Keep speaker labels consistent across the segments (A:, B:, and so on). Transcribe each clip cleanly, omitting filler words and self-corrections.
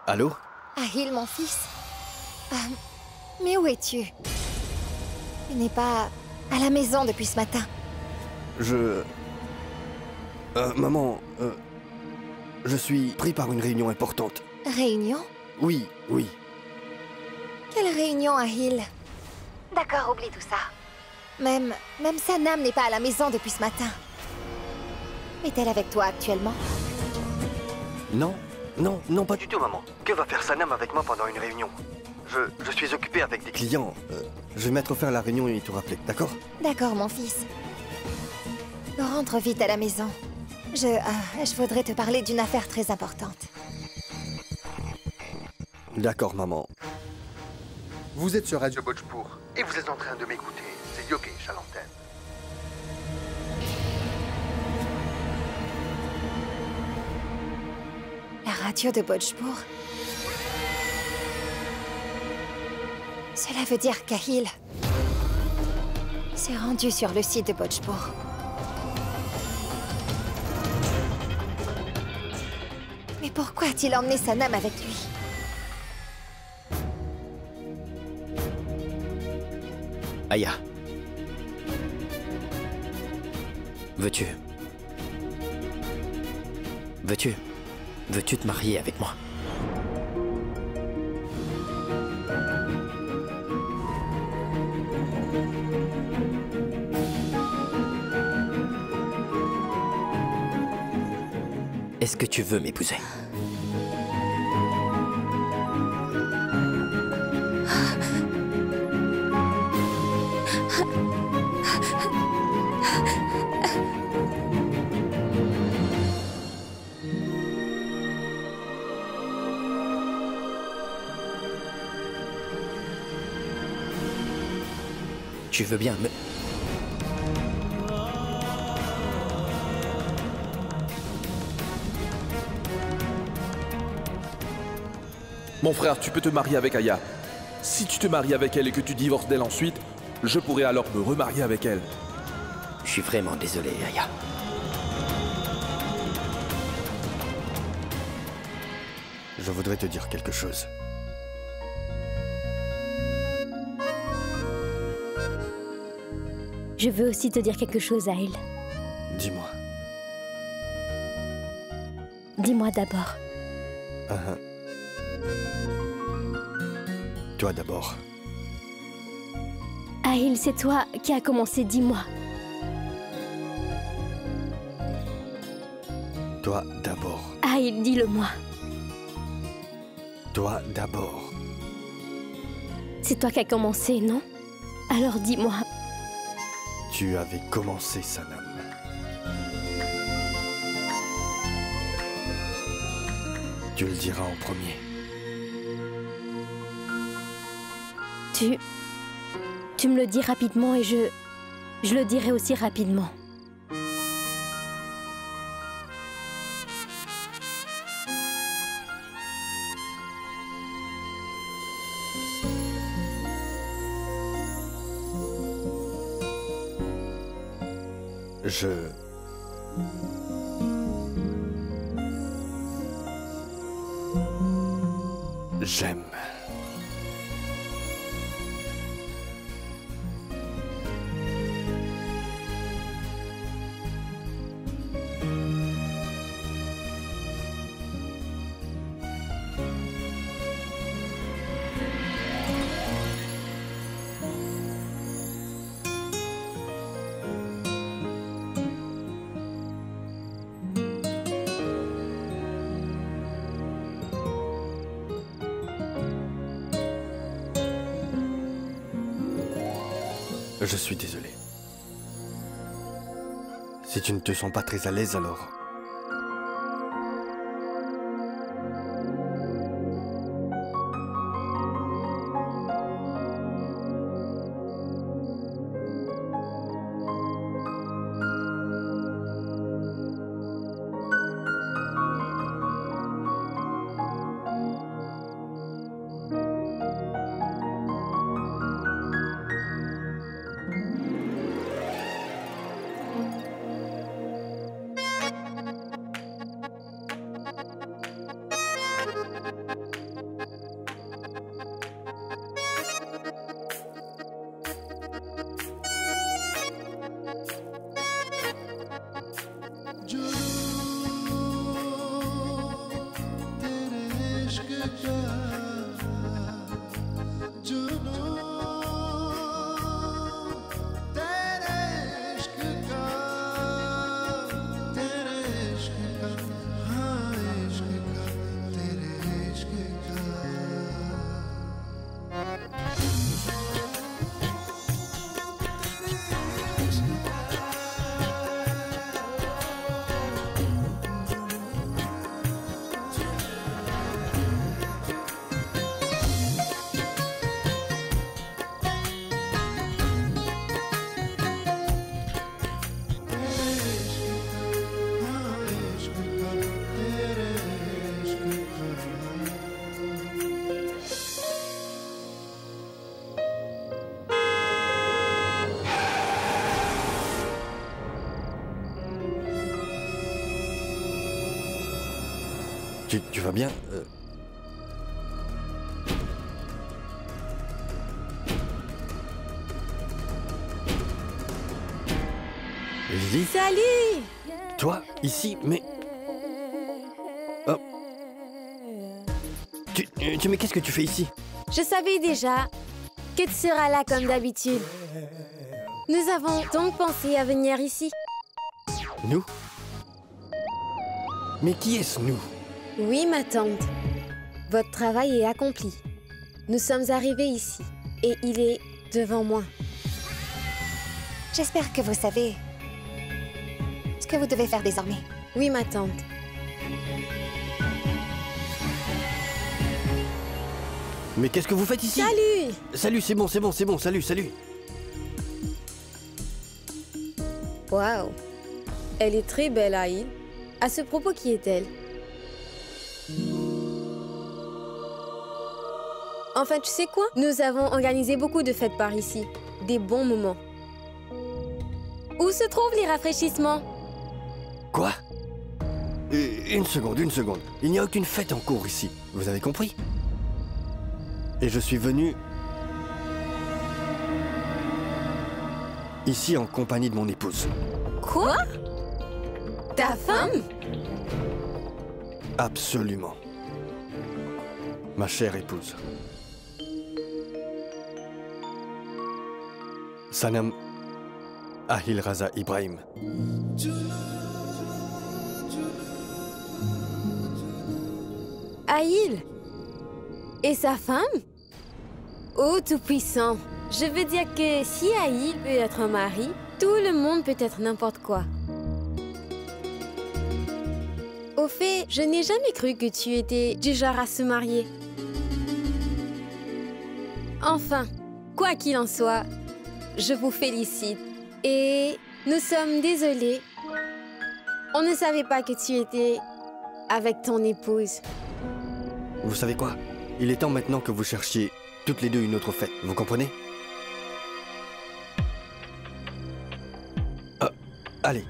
A: Allô?
B: Ahil, mon fils. Mais où es-tu? Tu n'es pas à la maison depuis ce matin.
A: Maman, je suis pris par une réunion importante.
B: Réunion?
A: Oui, oui.
B: Quelle réunion, Ahil? D'accord, oublie tout ça. Même Sanam n'est pas à la maison depuis ce matin. Est-elle avec toi actuellement?
A: Non, non, pas du tout, maman. Que va faire Sanam avec moi pendant une réunion? Je suis occupé avec des clients. Je vais mettre fin à la réunion et te rappeler, d'accord?
B: D'accord, mon fils. Rentre vite à la maison. Je voudrais te parler d'une affaire très importante.
A: D'accord, maman.
C: Vous êtes sur Radio Bhojpur et vous êtes en train de m'écouter. C'est Yogesh à l'antenne.
B: La radio de Bhojpur. Cela veut dire qu'Ahil s'est rendu sur le site de Bhojpur. Mais pourquoi a-t-il emmené Sanam avec lui?
D: Aya. Veux-tu te marier avec moi? Est-ce que tu veux m'épouser? Tu veux bien me...
E: Mon frère, tu peux te marier avec Aya. Si tu te maries avec elle et que tu divorces d'elle ensuite, je pourrais alors me remarier avec elle.
D: Je suis vraiment désolé, Aya.
A: Je voudrais te dire quelque chose.
F: Je veux aussi te dire quelque chose, Ahil.
A: Dis-moi.
F: Dis-moi d'abord.
A: Toi d'abord.
F: Ahil, c'est toi qui as commencé, dis-moi.
A: Toi d'abord.
F: Ahil, dis-le-moi.
A: Toi d'abord.
F: C'est toi qui as commencé, non? Alors dis-moi.
A: Tu avais commencé, Sanam. Tu le diras en premier.
F: Tu me le dis rapidement et je le dirai aussi rapidement.
A: J'aime. Je suis désolé. Si tu ne te sens pas très à l'aise, alors... Tu vas bien Lily?
G: Salut!
A: Toi, ici, mais... Oh. Mais qu'est-ce que tu fais ici?
G: Je savais déjà que tu seras là comme d'habitude. Nous avons donc pensé à venir ici.
A: Nous? Mais qui est-ce, nous?
G: Oui, ma tante. Votre travail est accompli. Nous sommes arrivés ici et il est devant moi.
B: J'espère que vous savez ce que vous devez faire désormais.
G: Oui, ma tante.
A: Mais qu'est-ce que vous faites ici?
G: Salut!
A: Salut, c'est bon, salut.
G: Waouh! Elle est très belle, Aïl. À ce propos, qui est-elle? Enfin, tu sais quoi? Nous avons organisé beaucoup de fêtes par ici. Des bons moments. Où se trouvent les rafraîchissements?
A: Quoi? Une seconde. Il n'y a aucune fête en cours ici. Vous avez compris? Et je suis venu... ici en compagnie de mon épouse.
G: Quoi? Ta femme?
A: Absolument. Ma chère épouse. Sanam Ahil Raza Ibrahim.
G: Aïl? Et sa femme? Oh, Tout-Puissant! Je veux dire que si Aïl peut être un mari, tout le monde peut être n'importe quoi. Au fait, je n'ai jamais cru que tu étais du genre à se marier. Enfin, quoi qu'il en soit, je vous félicite. Et nous sommes désolés. On ne savait pas que tu étais avec ton épouse.
A: Vous savez quoi? Il est temps maintenant que vous cherchiez toutes les deux une autre fête, vous comprenez?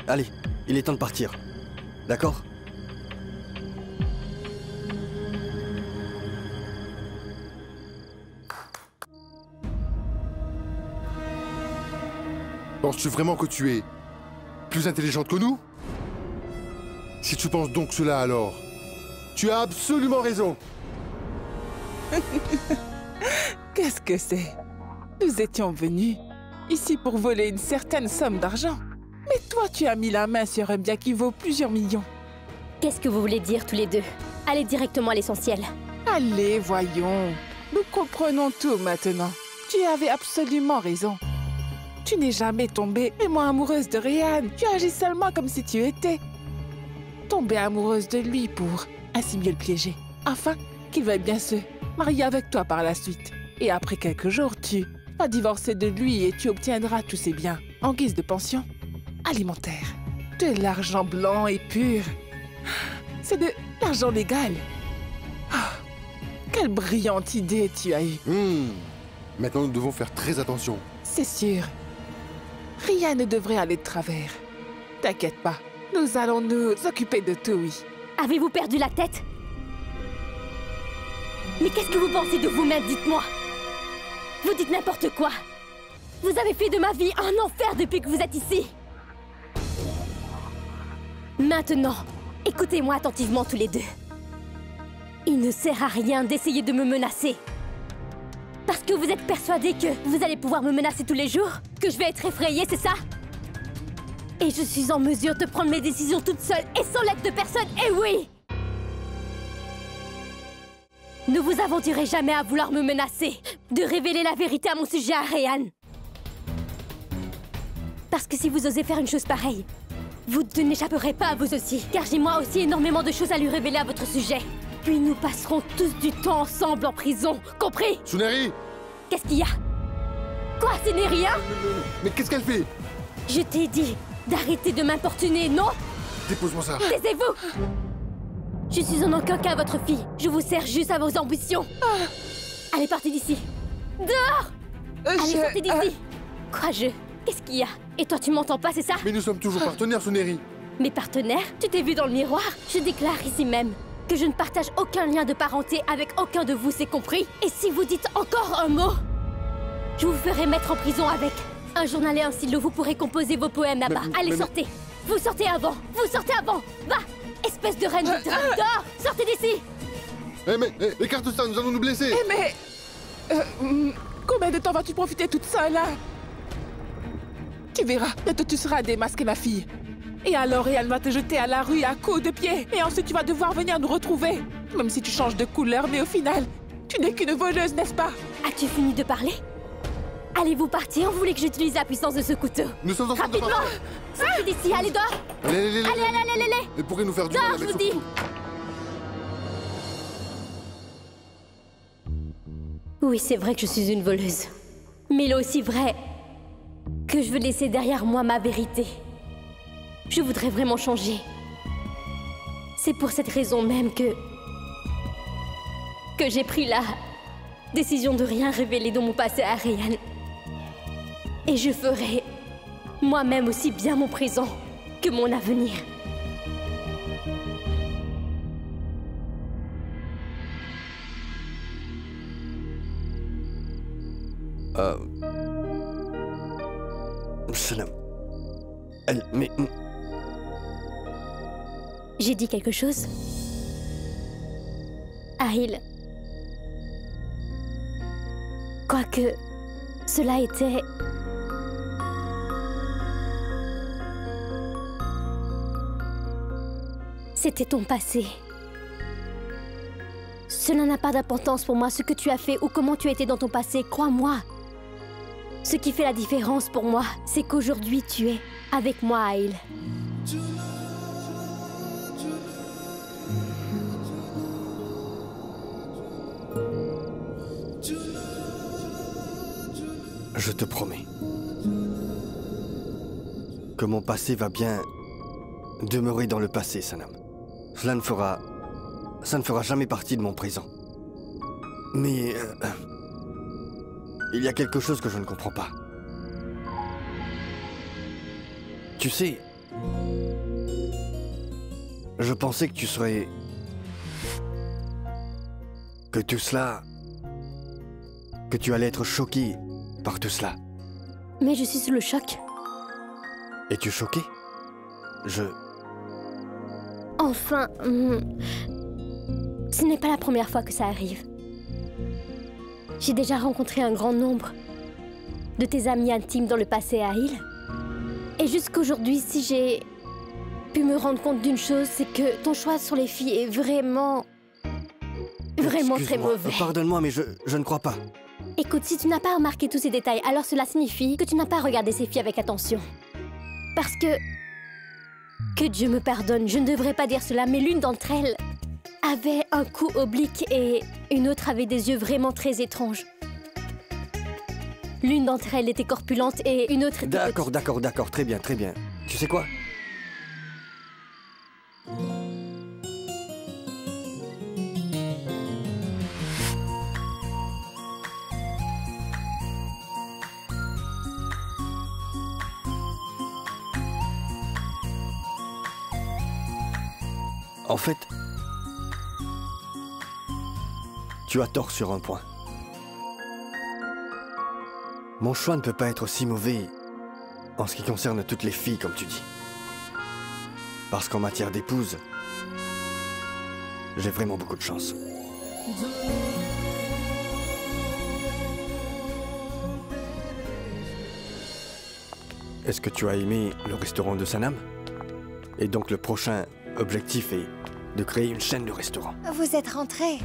A: Allez, il est temps de partir. D'accord?
C: Penses-tu vraiment que tu es plus intelligente que nous? Si tu penses donc cela alors, tu as absolument raison.
H: Qu'est-ce que c'est? Nous étions venus ici pour voler une certaine somme d'argent. Mais toi, tu as mis la main sur un bien qui vaut plusieurs millions.
F: Qu'est-ce que vous voulez dire tous les deux? Allez directement à l'essentiel.
H: Allez, voyons. Nous comprenons tout maintenant. Tu avais absolument raison. Tu n'es jamais tombée vraiment amoureuse de Ryan. Tu agis seulement comme si tu étais tombée amoureuse de lui pour ainsi mieux le piéger. Afin qu'il veuille bien se marier avec toi par la suite. Et après quelques jours, tu vas divorcer de lui et tu obtiendras tous ses biens en guise de pension alimentaire. De l'argent blanc et pur. C'est de l'argent légal. Ah, quelle brillante idée tu as eue.
C: Maintenant, nous devons faire très attention.
H: C'est sûr. Rien ne devrait aller de travers. T'inquiète pas. Nous allons nous occuper de tout, oui.
F: Avez-vous perdu la tête? Mais qu'est-ce que vous pensez de vous-même, dites-moi? Vous dites n'importe quoi. Vous avez fait de ma vie un enfer depuis que vous êtes ici. Maintenant, écoutez-moi attentivement tous les deux. Il ne sert à rien d'essayer de me menacer. Parce que vous êtes persuadés que vous allez pouvoir me menacer tous les jours? Que je vais être effrayée, c'est ça? Et je suis en mesure de prendre mes décisions toute seule et sans l'aide de personne, et oui! Ne vous aventurez jamais à vouloir me menacer de révéler la vérité à mon sujet à Ryan. Parce que si vous osez faire une chose pareille, vous n'échapperez pas à vous aussi. Car j'ai moi aussi énormément de choses à lui révéler à votre sujet. Puis nous passerons tous du temps ensemble en prison, compris?
C: Tsuneri!
F: Qu'est-ce qu'il y a? Quoi, ce n'est rien?
C: Mais qu'est-ce qu'elle fait?
F: Je t'ai dit d'arrêter de m'importuner, non?
C: Dépose-moi ça.
F: Taisez-vous! Je suis en aucun cas votre fille. Je vous sers juste à vos ambitions. Allez, partez d'ici. Dehors! Allez, sortez d'ici. Courageux. Qu'est-ce qu'il y a? Et toi, tu m'entends pas, c'est ça?
C: Mais nous sommes toujours partenaires, Tsuneri.
F: Mes partenaires? Tu t'es vu dans le miroir? Je déclare ici même que je ne partage aucun lien de parenté avec aucun de vous, c'est compris? Et si vous dites encore un mot, je vous ferai mettre en prison avec un journal et un stylo. Vous pourrez composer vos poèmes là-bas. Allez, sortez. Vous sortez avant. Vous sortez avant. Va, espèce de reine de drame. Dehors. Sortez d'ici.
C: Écarte ça, nous allons nous blesser.
H: Combien de temps vas-tu profiter toute seule, là? Tu verras, bientôt tu seras démasquée, ma fille. Et alors, elle va te jeter à la rue à coups de pied. Et ensuite, tu vas devoir venir nous retrouver. Même si tu changes de couleur, mais au final, tu n'es qu'une voleuse, n'est-ce pas?
F: As-tu fini de parler? Allez-vous partir? Vous voulez que j'utilise la puissance de ce couteau?
C: Nous sommes en train de
F: rapidement! Sortez d'ici, allez dehors! Allez!
C: Elle pourrait nous faire du
F: mal
C: avec
F: je vous dis! Oui, c'est vrai que je suis une voleuse. Mais il est aussi vrai que je veux laisser derrière moi ma vérité. Je voudrais vraiment changer. C'est pour cette raison même que j'ai pris la décision de rien révéler de mon passé à Ryan. Et je ferai moi-même aussi bien mon présent que mon avenir.
A: Sanam. Mais...
F: J'ai dit quelque chose? Ahil. Quoique cela était... C'était ton passé. Cela n'a pas d'importance pour moi, ce que tu as fait ou comment tu as été dans ton passé, crois-moi. Ce qui fait la différence pour moi, c'est qu'aujourd'hui tu es avec moi, Ahil.
A: Je te promets que mon passé va bien demeurer dans le passé, Sanam. Ça ne fera jamais partie de mon présent. Mais... il y a quelque chose que je ne comprends pas. Tu sais... Je pensais que tu serais... que tout cela... que tu allais être choqué par tout cela.
F: Mais je suis sous le choc.
A: Es-tu choqué?
F: Enfin... ce n'est pas la première fois que ça arrive. J'ai déjà rencontré un grand nombre de tes amis intimes dans le passé à Ahil. Et jusqu'aujourd'hui, si j'ai pu me rendre compte d'une chose, c'est que ton choix sur les filles est vraiment très mauvais.
A: Pardonne-moi, mais je ne crois pas.
F: Écoute, si tu n'as pas remarqué tous ces détails, alors cela signifie que tu n'as pas regardé ces filles avec attention. Parce que Dieu me pardonne, je ne devrais pas dire cela, mais l'une d'entre elles avait un cou oblique et une autre avait des yeux vraiment très étranges. L'une d'entre elles était corpulente et une autre était...
A: D'accord, très bien. Tu sais quoi? En fait, tu as tort sur un point. Mon choix ne peut pas être aussi mauvais en ce qui concerne toutes les filles, comme tu dis. Parce qu'en matière d'épouse, j'ai vraiment beaucoup de chance. Est-ce que tu as aimé le restaurant de Sanam? Et donc le prochain objectif est de créer une chaîne de restaurants.
B: Vous êtes rentrés.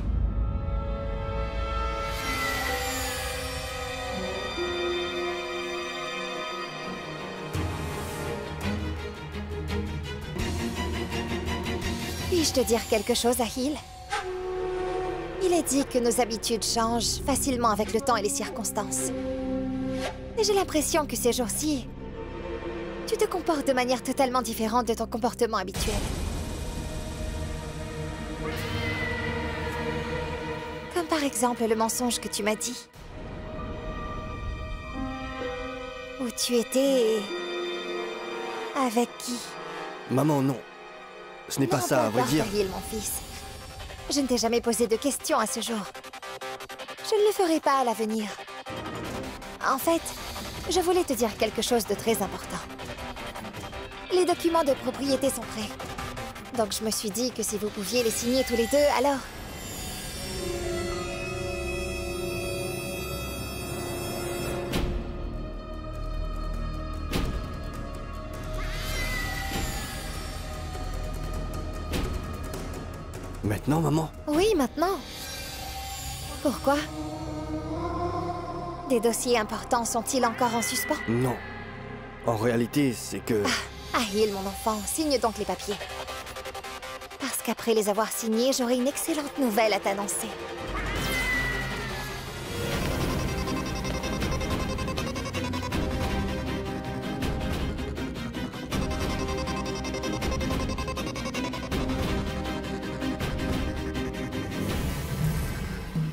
B: Puis-je te dire quelque chose, Ahil? Il est dit que nos habitudes changent facilement avec le temps et les circonstances. Et j'ai l'impression que ces jours-ci, tu te comportes de manière totalement différente de ton comportement habituel. Comme par exemple le mensonge que tu m'as dit. Où tu étais... avec qui?
A: Maman, non. Ce n'est pas ça, à vrai dire.
B: Ahil, mon fils. Je ne t'ai jamais posé de questions à ce jour. Je ne le ferai pas à l'avenir. En fait, je voulais te dire quelque chose de très important. Les documents de propriété sont prêts. Donc je me suis dit que si vous pouviez les signer tous les deux, alors...
A: Maintenant, maman?
B: Oui, maintenant. Pourquoi? Des dossiers importants sont-ils encore en suspens?
A: Non. En réalité, c'est que...
B: Ahil, mon enfant, signe donc les papiers. Parce qu'après les avoir signés, j'aurai une excellente nouvelle à t'annoncer.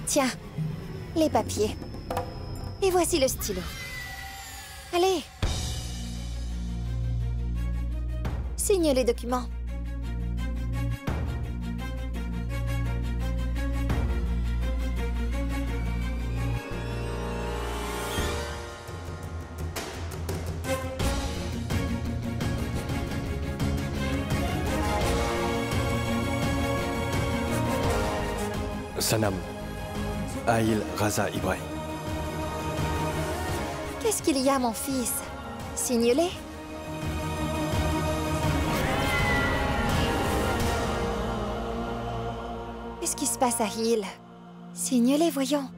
B: Tiens, les papiers. Et voici le stylo. Allez. Signe les documents.
A: Sanam. Ahil Raza Ibrahim.
B: Qu'est-ce qu'il y a, mon fils? Signe-les. Qu'est-ce qui se passe, Ahil? Signe-les, voyons.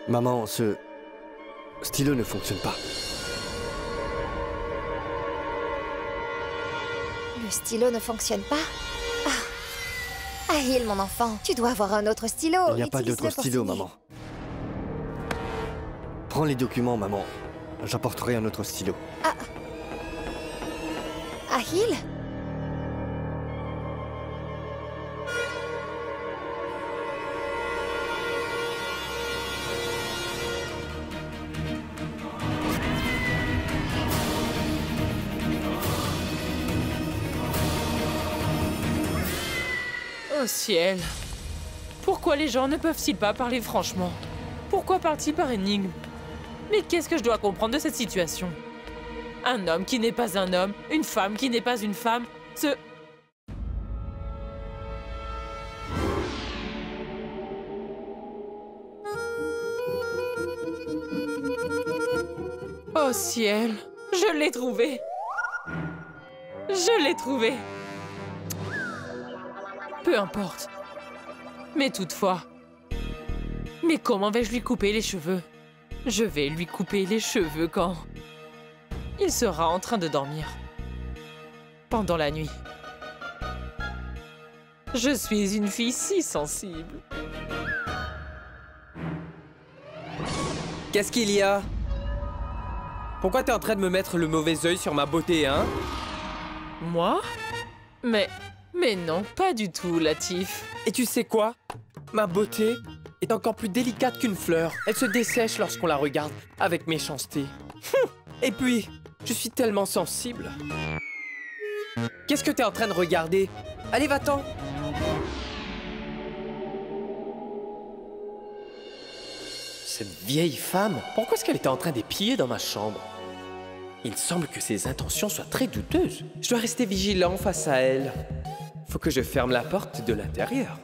A: Maman, ce stylo ne fonctionne pas.
B: Le stylo ne fonctionne pas? Ah. Ahil, mon enfant, tu dois avoir un autre stylo.
A: Il n'y a pas d'autre stylo, maman. Prends les documents, maman. J'apporterai un autre stylo.
B: Ah. Ahil?
I: Oh ciel! Pourquoi les gens ne peuvent-ils pas parler franchement? Pourquoi parler par énigme? Mais qu'est-ce que je dois comprendre de cette situation? Un homme qui n'est pas un homme, une femme qui n'est pas une femme, Oh ciel! Je l'ai trouvé! Je l'ai trouvé! Peu importe. Mais toutefois... Mais comment vais-je lui couper les cheveux? Je vais lui couper les cheveux quand... il sera en train de dormir. Pendant la nuit. Je suis une fille si sensible.
J: Qu'est-ce qu'il y a? Pourquoi t'es en train de me mettre le mauvais œil sur ma beauté, hein?
I: Moi? Mais non, pas du tout, Latif.
J: Et tu sais quoi? Ma beauté est encore plus délicate qu'une fleur. Elle se dessèche lorsqu'on la regarde avec méchanceté. Et puis, je suis tellement sensible. Qu'est-ce que t'es en train de regarder? Allez, va-t'en! Cette vieille femme, pourquoi est-ce qu'elle était en train d'épier dans ma chambre? Il semble que ses intentions soient très douteuses. Je dois rester vigilant face à elle. Faut que je ferme la porte de l'intérieur.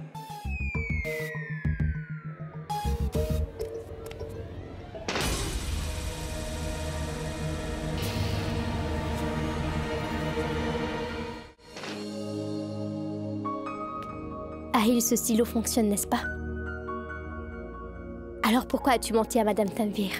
F: Ahil, ce stylo fonctionne, n'est-ce pas? Alors pourquoi as-tu menti à Madame Tanvir?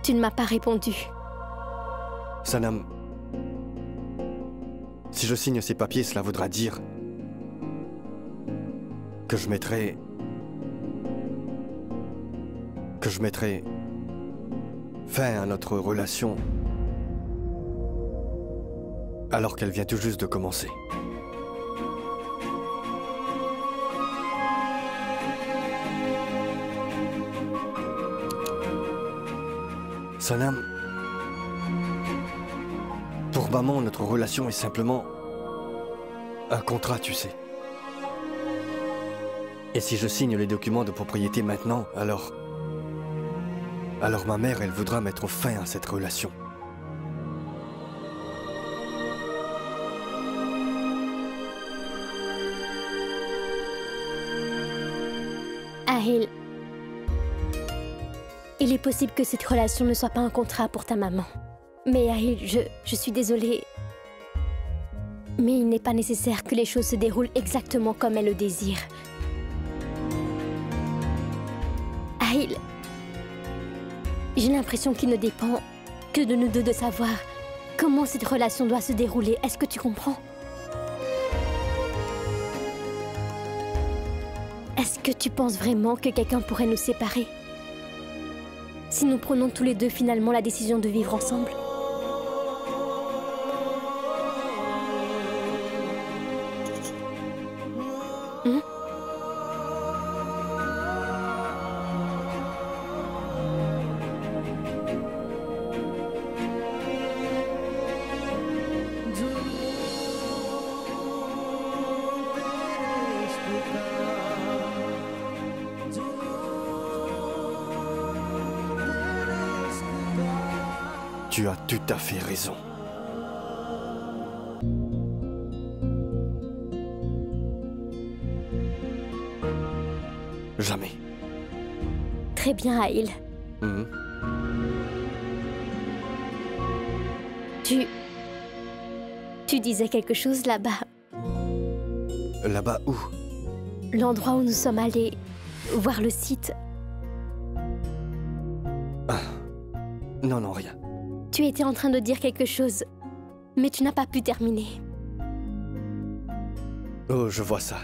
F: Tu ne m'as pas répondu.
A: Sanam, Si je signe ces papiers, cela voudra dire que je mettrai fin à notre relation alors qu'elle vient tout juste de commencer. Sanam, pour maman, notre relation est simplement un contrat, tu sais. Et si je signe les documents de propriété maintenant, alors ma mère, elle voudra mettre fin à cette relation.
F: Ahil, il est possible que cette relation ne soit pas un contrat pour ta maman. Mais Ahil, je suis désolée. Mais il n'est pas nécessaire que les choses se déroulent exactement comme elle le désire. Ahil, j'ai l'impression qu'il ne dépend que de nous deux de savoir comment cette relation doit se dérouler. Est-ce que tu comprends? Est-ce que tu penses vraiment que quelqu'un pourrait nous séparer? Si nous prenons tous les deux finalement la décision de vivre ensemble?
A: Tu as tout à fait raison. Jamais.
F: Très bien, Ahil. Tu disais quelque chose là-bas.
A: Là-bas où?
F: L'endroit où nous sommes allés voir le site.
A: Ah. Non, rien.
F: Tu étais en train de dire quelque chose, mais tu n'as pas pu terminer.
A: Oh, je vois ça.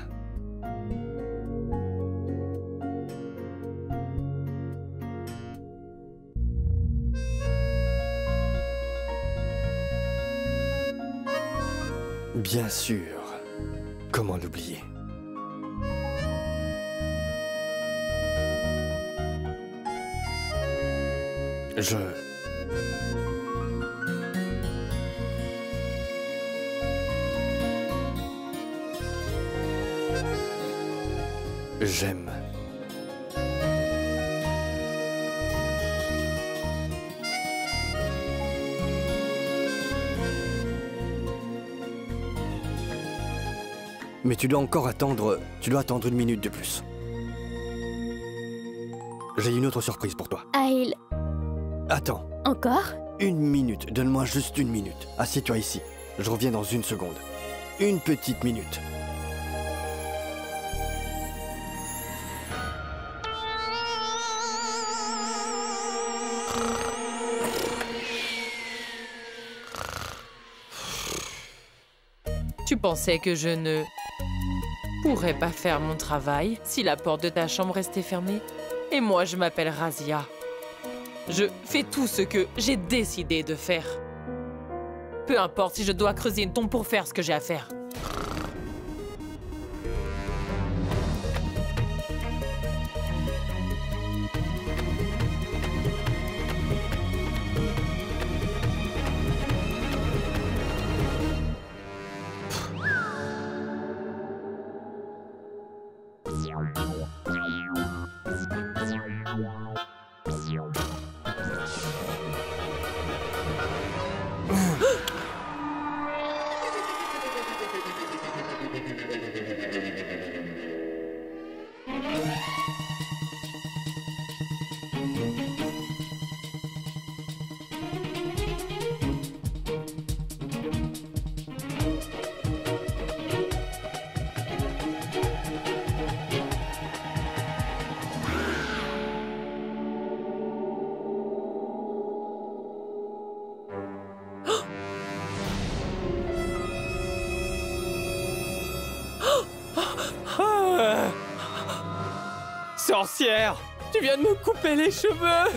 A: Bien sûr. Comment l'oublier? J'aime. Mais tu dois encore attendre... Tu dois attendre 1 minute de plus. J'ai une autre surprise pour toi.
F: Ahil.
A: Attends.
F: Encore?
A: 1 minute. Donne-moi juste 1 minute. Assieds-toi ici. Je reviens dans 1 seconde. 1 petite minute.
I: Tu pensais que je ne pourrais pas faire mon travail si la porte de ta chambre restait fermée? Et moi, je m'appelle Razia. Je fais tout ce que j'ai décidé de faire. Peu importe si je dois creuser une tombe pour faire ce que j'ai à faire.
J: dépensière! Tu viens de me couper les cheveux!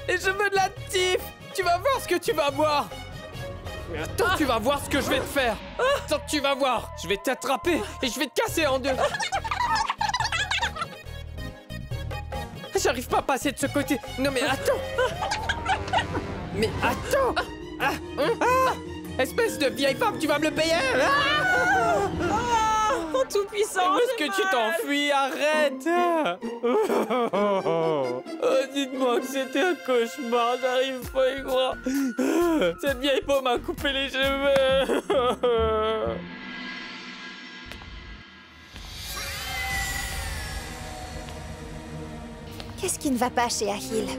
J: Les cheveux de la Tiff! Tu vas voir ce que tu vas voir! Mais attends, tu vas voir ce que je vais te faire! Attends, tu vas voir! Je vais t'attraper et je vais te casser en deux! J'arrive pas à passer de ce côté! Non mais attends! Mais attends! Espèce de vieille femme, tu vas me le payer!
I: Oh, tout puissant!
J: Où est-ce que tu t'enfuis? Arrête! Oh, dites-moi que c'était un cauchemar, j'arrive pas à y croire. Cette vieille peau m'a coupé les cheveux.
B: Qu'est-ce qui ne va pas chez Ahil?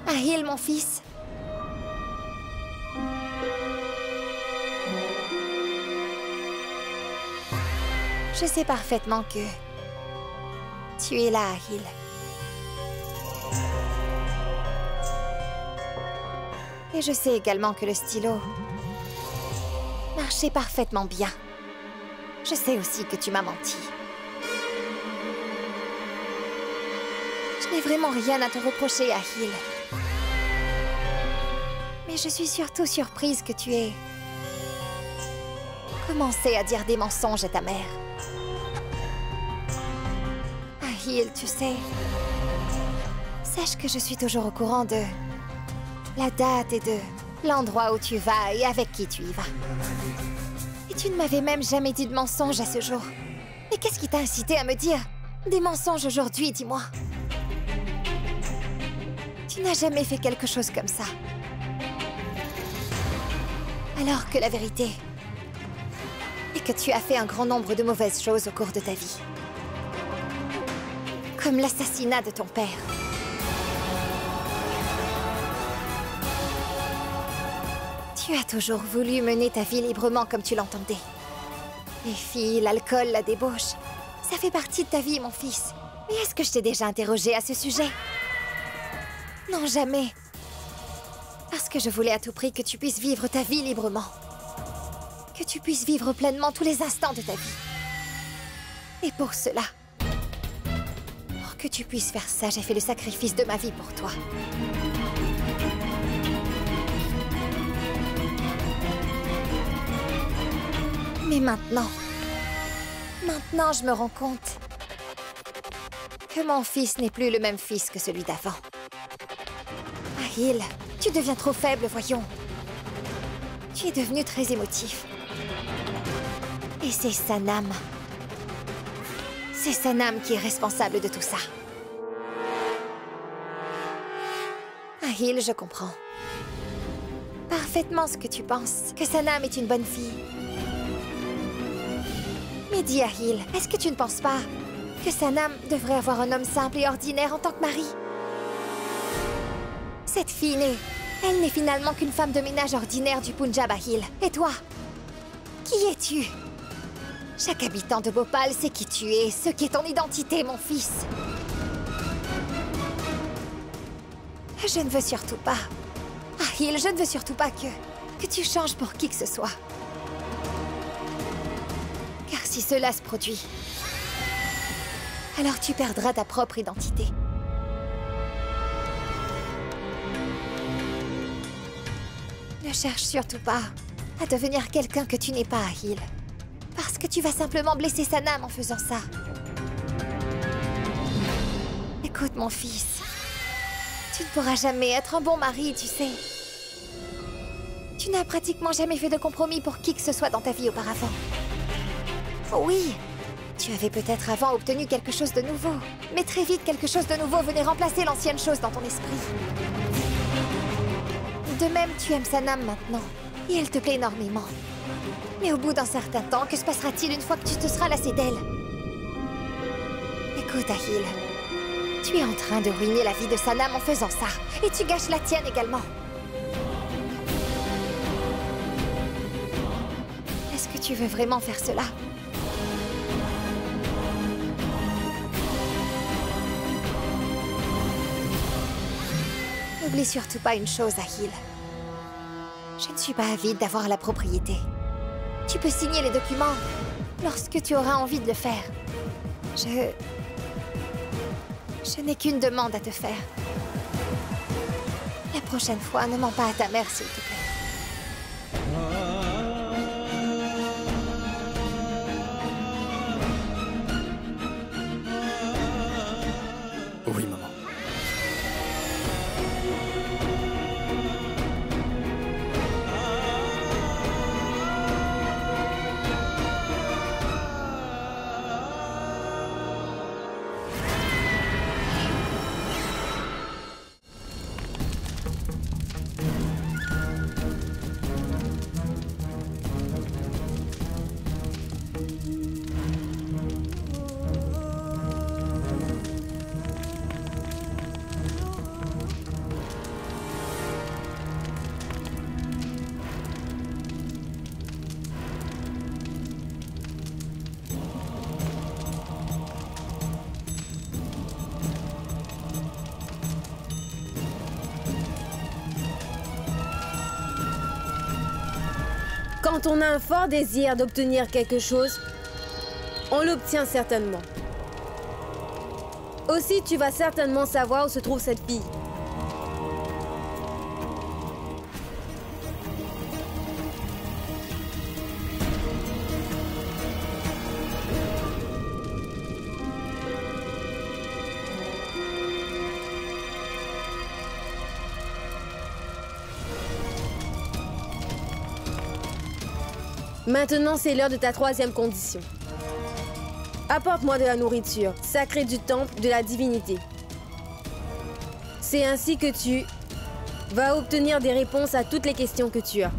B: Ahil, mon fils. Je sais parfaitement que tu es là, Ahil. Et je sais également que le stylo marchait parfaitement bien. Je sais aussi que tu m'as menti. Je n'ai vraiment rien à te reprocher, Ahil. Mais je suis surtout surprise que tu aies commencé à dire des mensonges à ta mère. Ahil, tu sais, sache que je suis toujours au courant de la date et de l'endroit où tu vas et avec qui tu y vas. Et tu ne m'avais même jamais dit de mensonge à ce jour. Mais qu'est-ce qui t'a incité à me dire des mensonges aujourd'hui, dis-moi? Tu n'as jamais fait quelque chose comme ça. Alors que la vérité est que tu as fait un grand nombre de mauvaises choses au cours de ta vie. Comme l'assassinat de ton père. Tu as toujours voulu mener ta vie librement comme tu l'entendais. Les filles, l'alcool, la débauche, ça fait partie de ta vie, mon fils. Mais est-ce que je t'ai déjà interrogé à ce sujet? Non, jamais. Parce que je voulais à tout prix que tu puisses vivre ta vie librement. Que tu puisses vivre pleinement tous les instants de ta vie. Et pour cela, pour que tu puisses faire ça, j'ai fait le sacrifice de ma vie pour toi. Mais maintenant, je me rends compte que mon fils n'est plus le même fils que celui d'avant. Ahil, tu deviens trop faible, voyons. Tu es devenu très émotif. Et c'est Sanam. C'est Sanam qui est responsable de tout ça. Ahil, je comprends parfaitement ce que tu penses, que Sanam est une bonne fille. Mais dis, Ahil, est-ce que tu ne penses pas que Sanam devrait avoir un homme simple et ordinaire en tant que mari? Cette fille elle n'est finalement qu'une femme de ménage ordinaire du Punjab, Ahil. Et toi? Qui es-tu? Chaque habitant de Bhopal sait qui tu es, ce qui est ton identité, mon fils. Je ne veux surtout pas... Ahil, je ne veux surtout pas que tu changes pour qui que ce soit. Car si cela se produit, alors tu perdras ta propre identité. Ne cherche surtout pas à devenir quelqu'un que tu n'es pas, Ahil. Parce que tu vas simplement blesser Sanam en faisant ça. Écoute, mon fils. Tu ne pourras jamais être un bon mari, tu sais. Tu n'as pratiquement jamais fait de compromis pour qui que ce soit dans ta vie auparavant. Oui, tu avais peut-être avant obtenu quelque chose de nouveau. Mais très vite, quelque chose de nouveau venait remplacer l'ancienne chose dans ton esprit. De même, tu aimes Sanam maintenant. Et elle te plaît énormément. Mais au bout d'un certain temps, que se passera-t-il une fois que tu te seras lassé d'elle? Écoute, Ahil. Tu es en train de ruiner la vie de Sanam en faisant ça. Et tu gâches la tienne également. Est-ce que tu veux vraiment faire cela? N'oublie surtout pas une chose, Ahil. Je ne suis pas avide d'avoir la propriété. Tu peux signer les documents lorsque tu auras envie de le faire. Je n'ai qu'une demande à te faire. La prochaine fois, ne mens pas à ta mère, s'il te plaît.
A: Oui, maman.
G: Quand on a un fort désir d'obtenir quelque chose, on l'obtient certainement. Aussi, tu vas certainement savoir où se trouve cette fille. Maintenant, c'est l'heure de ta 3e condition. Apporte-moi de la nourriture, sacrée du temple de la divinité. C'est ainsi que tu vas obtenir des réponses à toutes les questions que tu as.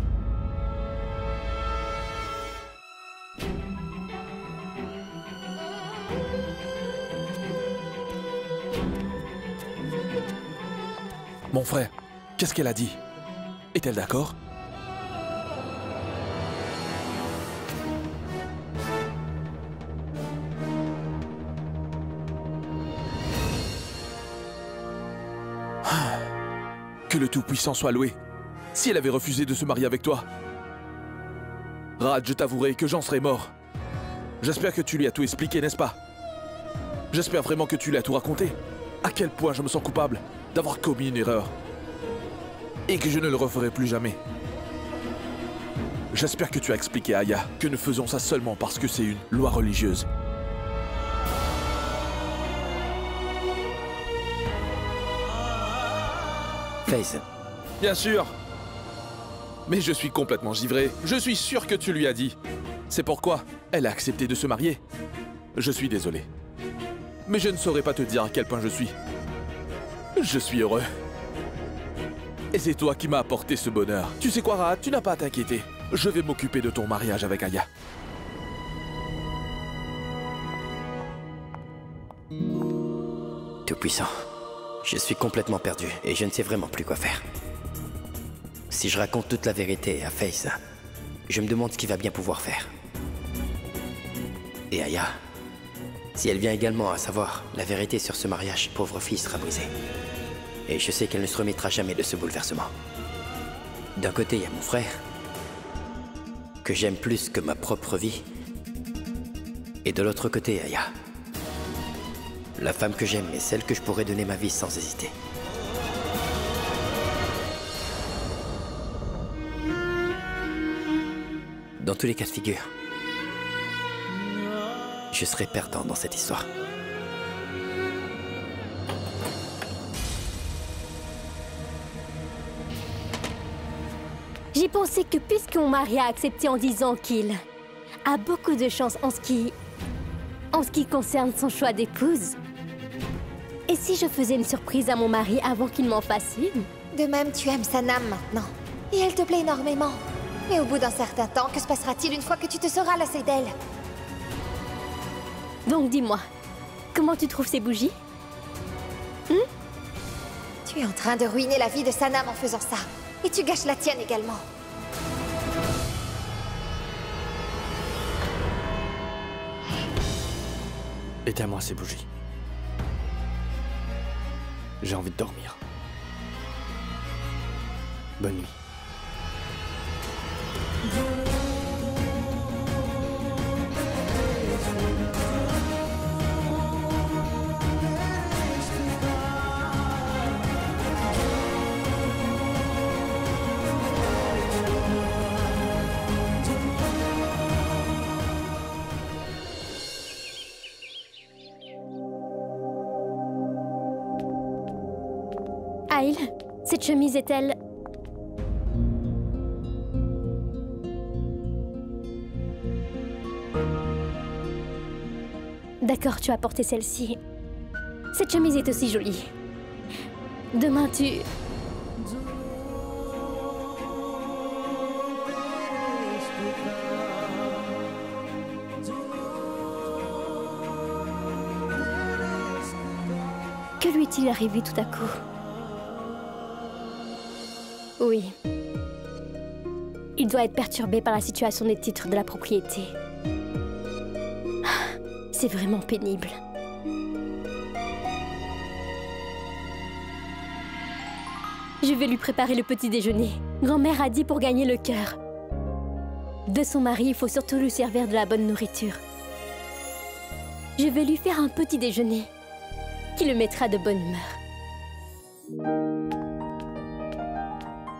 E: Mon frère, qu'est-ce qu'elle a dit? Est-elle d'accord? Que le Tout-Puissant soit loué. Si elle avait refusé de se marier avec toi, Rad, je t'avouerai que j'en serais mort. J'espère que tu lui as tout expliqué, n'est-ce pas? J'espère vraiment que tu lui as tout raconté. À quel point je me sens coupable d'avoir commis une erreur. Et que je ne le referai plus jamais. J'espère que tu as expliqué à Aya que nous faisons ça seulement parce que c'est une loi religieuse.
D: FaZe.
E: Bien sûr. Mais je suis complètement givré. Je suis sûr que tu lui as dit. C'est pourquoi elle a accepté de se marier. Je suis désolé. Mais je ne saurais pas te dire à quel point je suis. Je suis heureux. Et c'est toi qui m'as apporté ce bonheur. Tu sais quoi, Rad, tu n'as pas à t'inquiéter. Je vais m'occuper de ton mariage avec Aya.
D: Tout-Puissant. Je suis complètement perdu et je ne sais vraiment plus quoi faire. Si je raconte toute la vérité à FaZe, je me demande ce qu'il va bien pouvoir faire. Et Aya, si elle vient également à savoir la vérité sur ce mariage, pauvre fille sera brisée. Et je sais qu'elle ne se remettra jamais de ce bouleversement. D'un côté, il y a mon frère, que j'aime plus que ma propre vie. Et de l'autre côté, Aya. La femme que j'aime est celle que je pourrais donner ma vie sans hésiter. Dans tous les cas de figure, je serai perdant dans cette histoire.
F: J'ai pensé que puisque mon mari a accepté en disant qu'il a beaucoup de chance en ce qui concerne son choix d'épouse, et si je faisais une surprise à mon mari avant qu'il m'en fasse une?
B: De même, tu aimes Sanam maintenant. Et elle te plaît énormément. Mais au bout d'un certain temps, que se passera-t-il une fois que tu te seras lassé d'elle?
F: Donc dis-moi, comment tu trouves ces bougies?
B: Tu es en train de ruiner la vie de Sanam en faisant ça. Et tu gâches la tienne également.
A: Éteins-moi ces bougies. J'ai envie de dormir. Bonne nuit.
F: Aïl, cette chemise est-elle... D'accord, tu as porté celle-ci. Cette chemise est aussi jolie. Demain, tu... Que lui est-il arrivé tout à coup? Oui. Il doit être perturbé par la situation des titres de la propriété. C'est vraiment pénible. Je vais lui préparer le petit déjeuner. Grand-mère a dit pour gagner le cœur. De son mari, il faut surtout lui servir de la bonne nourriture. Je vais lui faire un petit déjeuner qui le mettra de bonne humeur.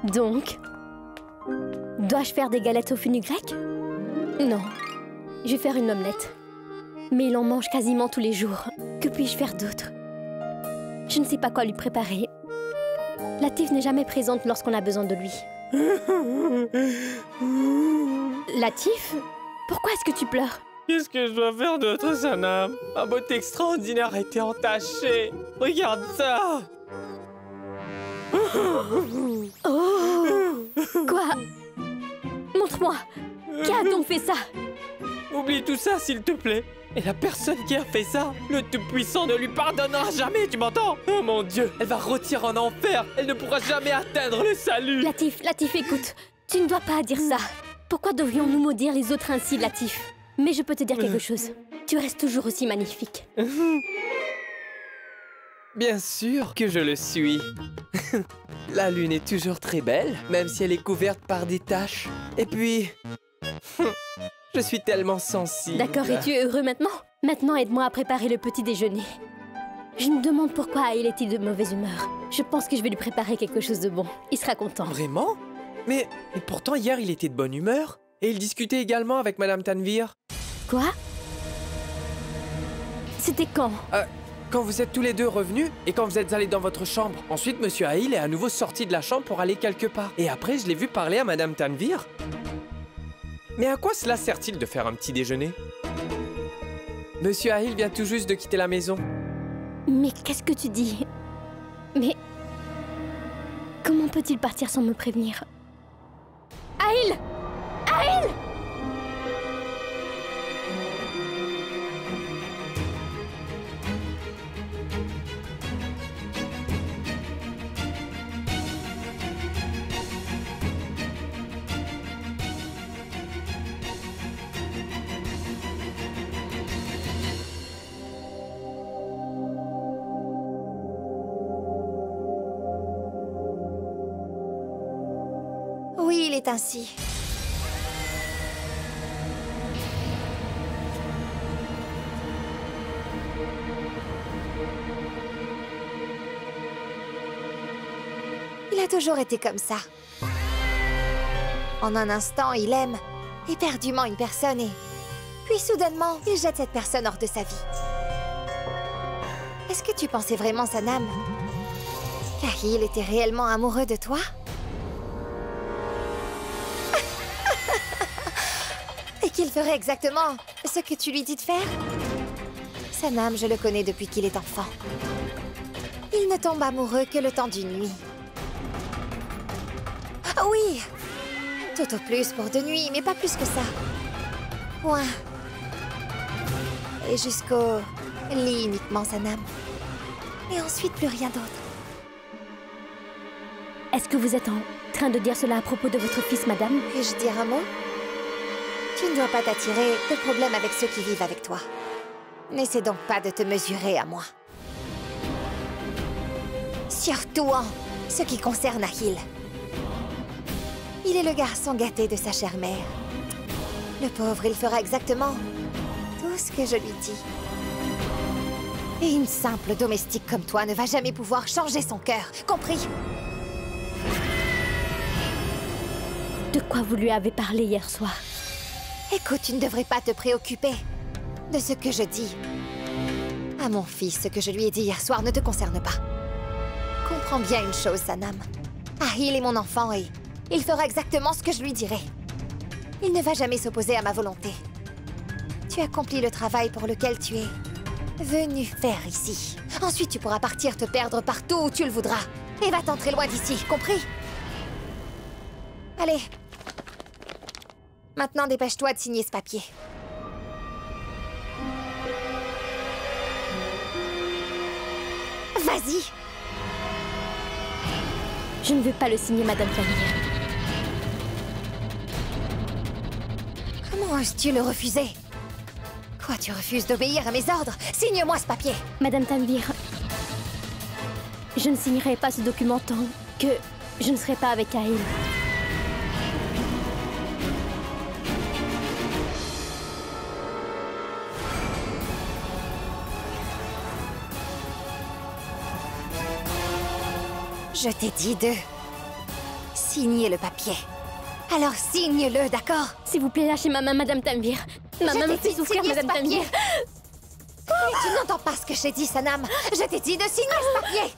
F: Donc, dois-je faire des galettes au fenugrec? Non, je vais faire une omelette. Mais il en mange quasiment tous les jours. Que puis-je faire d'autre? Je ne sais pas quoi lui préparer. Latif n'est jamais présente lorsqu'on a besoin de lui. Latif? Pourquoi est-ce que tu pleures?
J: Qu'est-ce que je dois faire d'autre, Sanam? Ma beauté extraordinaire a été entachée. Regarde ça.
F: Oh! Quoi? Montre-moi! Qui a donc fait ça?
J: Oublie tout ça, s'il te plaît. Et la personne qui a fait ça, le Tout-Puissant ne lui pardonnera jamais, tu m'entends? Oh mon Dieu, elle va rôtir en enfer. Elle ne pourra jamais atteindre le salut.
F: Latif, écoute. Tu ne dois pas dire ça. Pourquoi devrions-nous maudire les autres ainsi, Latif? Mais je peux te dire quelque chose. Tu restes toujours aussi magnifique.
J: Bien sûr que je le suis. La lune est toujours très belle, même si elle est couverte par des taches. Et puis... je suis tellement sensible.
F: D'accord, et tu es heureux maintenant? Maintenant, aide-moi à préparer le petit déjeuner. Je me demande pourquoi Aïl est-il de mauvaise humeur. Je pense que je vais lui préparer quelque chose de bon. Il sera content.
J: Vraiment? Mais pourtant, hier, il était de bonne humeur. Et il discutait également avec Madame Tanvir.
F: Quoi? C'était quand?
J: Quand vous êtes tous les deux revenus et quand vous êtes allés dans votre chambre. Ensuite, Monsieur Aïl est à nouveau sorti de la chambre pour aller quelque part. Et après, je l'ai vu parler à Madame Tanvir. Mais à quoi cela sert-il de faire un petit déjeuner? Monsieur Aïl vient tout juste de quitter la maison.
F: Mais qu'est-ce que tu dis? Mais... comment peut-il partir sans me prévenir? Aïl! Aïl!
B: Oui, il est ainsi. Il a toujours été comme ça. En un instant, il aime éperdument une personne et... puis soudainement, il jette cette personne hors de sa vie. Est-ce que tu pensais vraiment, Sanam, qu'Aïl était réellement amoureux de toi? Et qu'il ferait exactement ce que tu lui dis de faire? Sanam, je le connais depuis qu'il est enfant. Il ne tombe amoureux que le temps d'une nuit. Ah oui! Tout au plus pour 2 nuits, mais pas plus que ça. Point. Et jusqu'au lit uniquement, Sanam. Et ensuite, plus rien d'autre.
F: Est-ce que vous êtes en train de dire cela à propos de votre fils, madame?
B: Puis-je dire un mot? Tu ne dois pas t'attirer de problème avec ceux qui vivent avec toi. N'essaie donc pas de te mesurer à moi. Surtout en ce qui concerne Aïl. Il est le garçon gâté de sa chère mère. Le pauvre, il fera exactement tout ce que je lui dis. Et une simple domestique comme toi ne va jamais pouvoir changer son cœur, compris?
F: De quoi vous lui avez parlé hier soir?
B: Écoute, tu ne devrais pas te préoccuper de ce que je dis. À mon fils, ce que je lui ai dit hier soir ne te concerne pas. Comprends bien une chose, Sanam. Ahil est mon enfant et il fera exactement ce que je lui dirai. Il ne va jamais s'opposer à ma volonté. Tu accomplis le travail pour lequel tu es venu faire ici. Ensuite, tu pourras partir te perdre partout où tu le voudras. Et va-t'en très loin d'ici, compris? Allez. Maintenant, dépêche-toi de signer ce papier. Vas-y.
F: Je ne veux pas le signer, Madame Tanvir.
B: Comment oses-tu le refuser? Quoi, tu refuses d'obéir à mes ordres? Signe-moi ce papier.
F: Madame Tanvir, je ne signerai pas ce document tant que je ne serai pas avec Ahil.
B: Je t'ai dit de signer le papier. Alors signe-le, d'accord?
F: S'il vous plaît, lâchez ma main, Madame Tanvir. Ma main me fait souffrir, Madame Tanvir.
B: Mais tu n'entends pas ce que j'ai dit, Sanam. Je t'ai dit de signer ce papier.